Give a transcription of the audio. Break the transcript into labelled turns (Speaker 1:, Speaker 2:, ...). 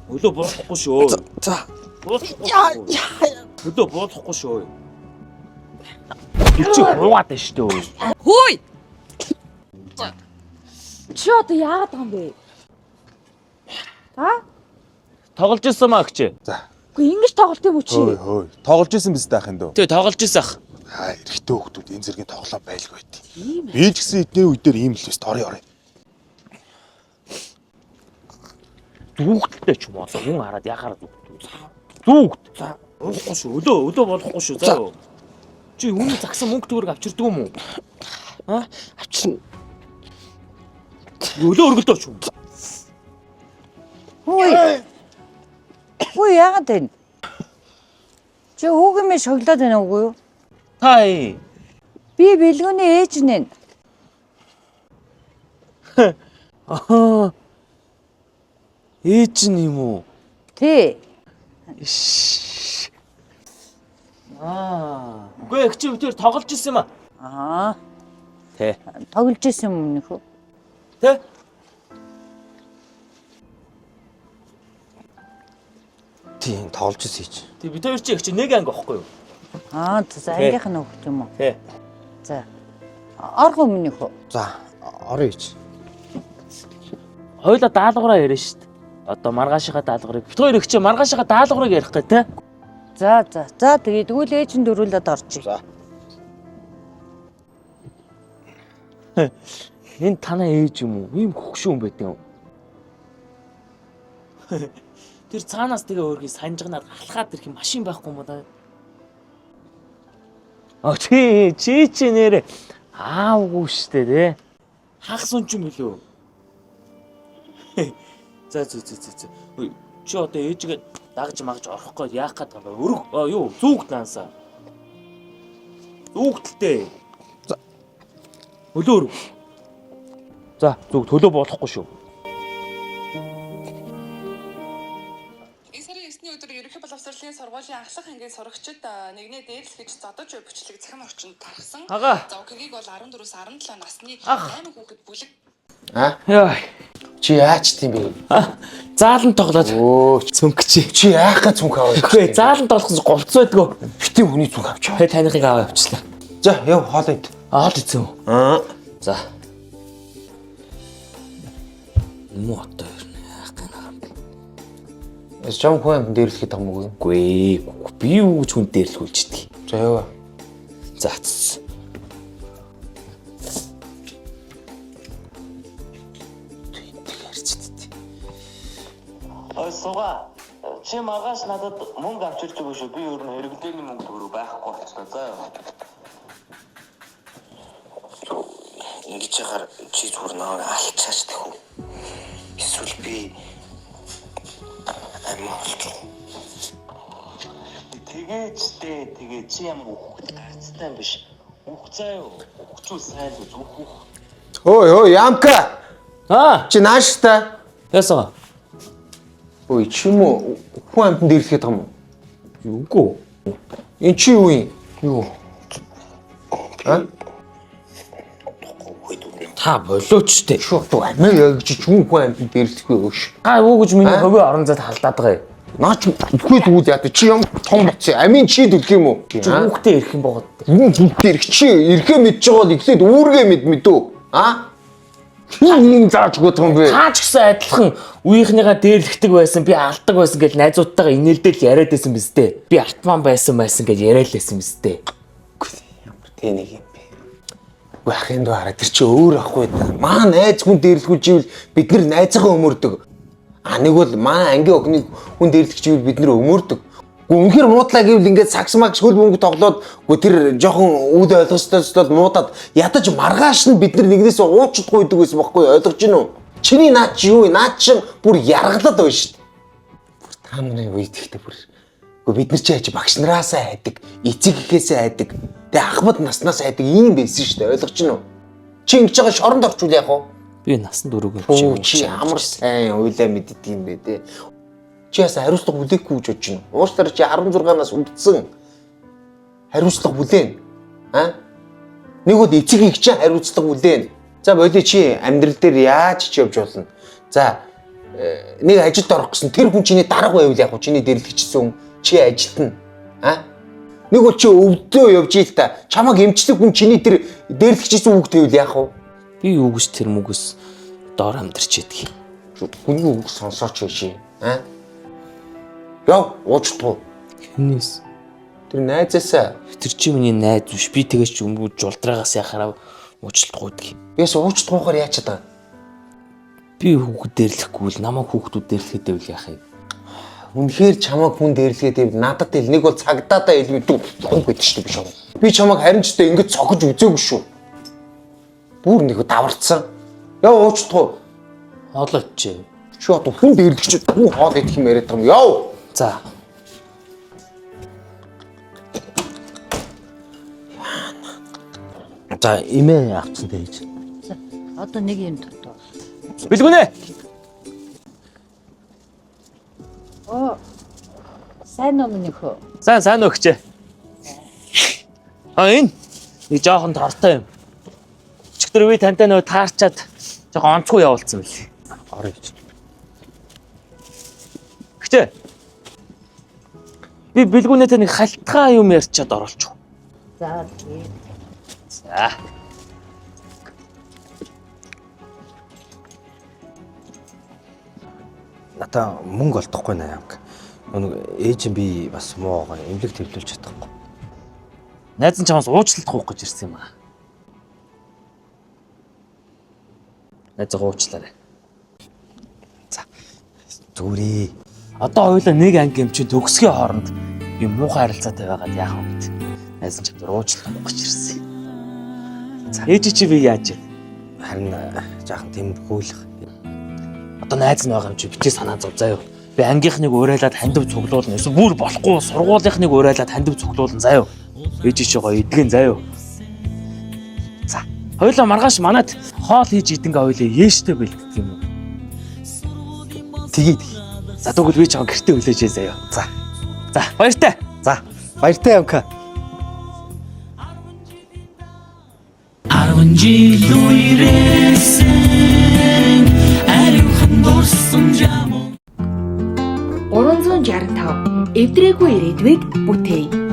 Speaker 1: Өлөө буулахгүй шүү.
Speaker 2: За.
Speaker 1: Яа. Өлөө буулахгүй шүү. Чи хуугаад байна шүү дээ.
Speaker 3: Хөөй. Чи одоо яагаад байгаа юм бэ?
Speaker 1: Тоглож ирсэн маа гэж.
Speaker 2: За.
Speaker 3: Үгүй ингэж тоглолт юм уу чи?
Speaker 2: Хөөе. Тоглож исэн биз даах энэ дөө.
Speaker 1: Тэгээ тоглож ирсэн ах.
Speaker 2: Эрэгтэй хүүхдүүд энэ зэргийн тоглоом байлгүй байт. Би ч гэсэн эдний үе дээр ийм л биш орой.
Speaker 1: Дүүгттэй ч юм уу. Хүн хараад яхаар дүүгт. За. Уухгүй шүү. Өлөө болохгүй шүү. За юу. Чи хүний загсан мөнгө төгрөг авчирдаг юм уу?
Speaker 2: Авчирна.
Speaker 1: Өлөө өргөлдөөч юм.
Speaker 3: Хөөе яагаад вэ? Чи хүүгэмээ шоглоод байна уу юу?
Speaker 1: Тай.
Speaker 3: Би бэлгүүний ээж нэ.
Speaker 1: Ахаа. Ээж нь юм уу?
Speaker 3: Тий.
Speaker 1: Үгүй их чи битэр тоглож ирсэн юм аа. Тэ.
Speaker 3: Тоглож исэн юм нөхөө.
Speaker 1: Тэ.
Speaker 2: Тийм тоглож исэн чи.
Speaker 1: Тэг бид хоёр чи их чи нэг анги واخгүй юу?
Speaker 3: За ангийнх нь хөвт юм уу?
Speaker 1: Тэ.
Speaker 3: За. Орго өмнөхөө.
Speaker 2: За орё ич.
Speaker 1: Хойлоо даалгавраа яриа шүү дээ. Одоо маргаашийнхаа даалгаврыг бит хоёр их чи маргаашийнхаа даалгаврыг ярих гэ тэ.
Speaker 3: За тэгээд тэгвэл ээж нь дөрүүлээд орчих.
Speaker 2: За.
Speaker 1: Энэ танаа ээж юм уу? Ийм хөгшүүн байт юм. Тэр цаанаас тэгээ өөрхий санжганаар халахад ирэх машин байхгүй юм да. Чи нэрэ аавгүй штэ тэ. Хагас унч юм билүү? За. Чи одоо ээжигээ дагж магж орохгүй яах гээд байгаа юм бэ? Өрг юу зүүгт наансаа. Зүүгтэлтэй. За. Өлөө өрг. За зүг төлөө болохгүй шүү.
Speaker 4: Сарын 9-ний өдөр ерөнхий боловсролын сургуулийн ахлах ангийн сурагчид нэгнээ дээрлэх гэж зодож буй бичлэг захим орчинд тархсан. За ОК-ийг бол 14-өөс 17 насны 8 хүүхэд бүлэг.
Speaker 1: Яа.
Speaker 2: Чи яач тийм бэ?
Speaker 1: Заалан тоглоод. Цүнкчи.
Speaker 2: Чи яах гэж цүнх аваа?
Speaker 1: Үгүй заалан тоглохсон говц байдгүй.
Speaker 2: Битэн хүний цүнх авч.
Speaker 1: Тэ танихыг аваа явуулчлаа.
Speaker 2: За яв хоолой.
Speaker 1: Хоол ийцэн үү? За. Муу одоо яах гэнэ.
Speaker 2: Чам хүн дээрлэхэд байгаа юм уу?
Speaker 1: Үгүй би юу гэж хүн дээрлэхүүлж идэг.
Speaker 2: За яв.
Speaker 1: За. Ой суга. Чи магаш надад мөнгө авчирч өгөө шүү. Би өөр нь хэрэглээний мөнгө төгрөг байхгүй болчихлоо. За яа.
Speaker 5: Ингэж ягаар чи зүгээр наваа алчаач тэх үү. Эсвэл би амиа олчих.
Speaker 1: Тэгээ чи ямар хүүхэд гарцтай юм биш. Хүүх заа юу? Хүүхчүүл сайн л зүгх.
Speaker 2: Ой ямка. Чи нааштай.
Speaker 1: Ясаа.
Speaker 2: Ой чи юм уу хүн амтан дээрлэхэд байгаа юм уу?
Speaker 1: Үгүй.
Speaker 2: Энд чи юу юм? Юу?
Speaker 1: Та болоочтэй.
Speaker 2: Шууд амиа яг чи хүн амтан дээрлэх вэ өөш.
Speaker 1: Юу гэж миний хөвөө орон зайд халдаад байгаа юм.
Speaker 2: Наач үгүй тэгвэл яа чи юм том боц. Амийн чи дэлгэх юм уу?
Speaker 1: Чи хүүхдээ ирэх юм богод.
Speaker 2: Юу хүүхдээ ирэх чи ирэхээ мэдж байгаа бол эхлээд үүргээ мэдүү. Хин зааж өгөх юм бэ?
Speaker 1: Таа ч гэсэн адилхан үеийнхнийгаа дээрлэгдэг байсан, би алдаг байсан гэж найзуудтайгаа инээлдэл яриад байсан биз дээ. Би артман байсан гэж яриад лээсэн биз дээ.
Speaker 2: Ямар тэ нэг юм бэ? Ахын доо хараа тэр чи өөр ахгүй да. Маа найз хүн дээрлэхүүж ивэл бид нар найзаагаа өмөрдөг. Нэг бол маа ангийн охиныг хүн дээрлэх чивэл бид нар өмөрдөг. Үнэхээр муудлаа гэвэл ингээд сакс макс хөл мөнгө тоглоод тэр жоохон үд ойлгостой муудаад ядаж маргааш нь бид нар нэгнээс уучдахгүй идэг байсан байхгүй ойлгож гин үү? Чиний наад чи юу? Наад чи бүр яргалаад байна шүү дээ. Бүр таамны үед ихтэй бүр. Гэхдээ бид нар чи яаж багш нараасаа хайдаг, эцэг эхээсээ хайдаг, тэгээ ахмад наснаас хайдаг ийм байсан шүү дээ. Ойлгож гин үү? Чи ингэж байгаа шоронд орчвол яах вэ?
Speaker 1: Би насан дөрөв
Speaker 2: чи ямар сайн уйлаа мэддэг юм бэ те. Чи ясаа хариуцлага бүлээхгүй гэж бодож байна. Уучлаарай чи 16-наас үлдсэн. Хариуцлага бүлээн. Нэг удаа эцэг их чи хариуцлага бүлээн. За боли чи амьдрал дээр яаж ч явж болно. За нэг ажилд орох гэсэн тэр хүн чиний дарга байвал яг чиний дэрлэгчсэн хүн чи ажилтна. Нэг бол чи өвдөө явж ийл та. Чамаг эмчлэг хүн чиний тэр дэрлэгчсэн үг гэвэл яг уу.
Speaker 1: Би юу гэж тэр мөгөөс доор амьдарч идэх юм.
Speaker 2: Хүний үг сонсооч шээ. Яв уучдгүй.
Speaker 1: Хинээс
Speaker 2: Тэр найзаасаа
Speaker 1: тэр чи миний найз биш. Би тэгэж ч өмгүүд жулдраагаас яхаараа уучлалтгүйдэг юм.
Speaker 2: яс уучдгүйгээр яачаад байгаа.
Speaker 1: Би хүүхэд дэрлэхгүй л намайг хүүхдүүд дэрлэхэд байвал яах юм?
Speaker 2: Үнэхээр чамаг хүн дэрлэгээд байвал надад ил нэг бол цагдаадаа илвэдэг гэдэг шүү дээ биш үү? Би чамаг харин ч гэсэн ингэж цогж үзээгүй шүү. Бүр нэг даварцсан. Яв уучдгүй.
Speaker 1: Хоолойч.
Speaker 2: Чи одоо хүн дэрлэгч хүн хоол идэх юм яриад байгаа юм. Яв.
Speaker 1: За.
Speaker 5: За имээ авцсан дээж.
Speaker 3: За, одоо нэг юм тотоо.
Speaker 1: Билгүнэ.
Speaker 3: Сайн ном нөхөө.
Speaker 1: Сайн өгчээ. Энэ нэг жоохон тортой юм. Өчигдөр би тантай нөө таарчаад жоохон онцгүй явуулсан байли.
Speaker 5: Орё ич.
Speaker 1: Гэхдээ би билгүнэтэй нэг халтгаан юм ярьчаад оролцов.
Speaker 3: За.
Speaker 1: За.
Speaker 5: Надаа мөнгө олдохгүй наа амг. Нэг ээж би бас муугаа эмнэлэг төвлөлж чадахгүй.
Speaker 1: Найз нь чамаас уучлалт гуйх гэж ирсэн юм аа. Найзгаа уучлаарай.
Speaker 5: За. Зүгээрээ.
Speaker 1: Одоо хоёулаа нэг анги юм чинь төгсгийн хооронд юм муухай харилцаатай байгаад яах вэ гэд. Найз нь чамд уучлалт гуйх гэж ирсэн. За ээж чи би яаж вэ?
Speaker 5: Харин жаахан тэмхүүлэх.
Speaker 1: Одоо найз нь байгаа юм чи битгий санаа зов заяа. Би ангийнхныг уурайлаад хандив цуглуулна. Эсвэл бүр болохгүй сургуулийнхныг уурайлаад хандив цуглуулна заяа. Ээж чи гоё эдгэн заяа. За хоёулаа маргааш манад хоол хийж идэнгээ хоёулаа ээжтэй бэлддэг юм уу?
Speaker 5: Тэгээд.
Speaker 1: За тэгвэл би чам гэртээ хүлээжээ заяа.
Speaker 5: За.
Speaker 1: За баяртай.
Speaker 5: За. Баяртай амка.
Speaker 6: 10 жил үерээсэн ариухан дурсан жам
Speaker 7: 365 эвдрээгүй ирээдүйг бүтээе.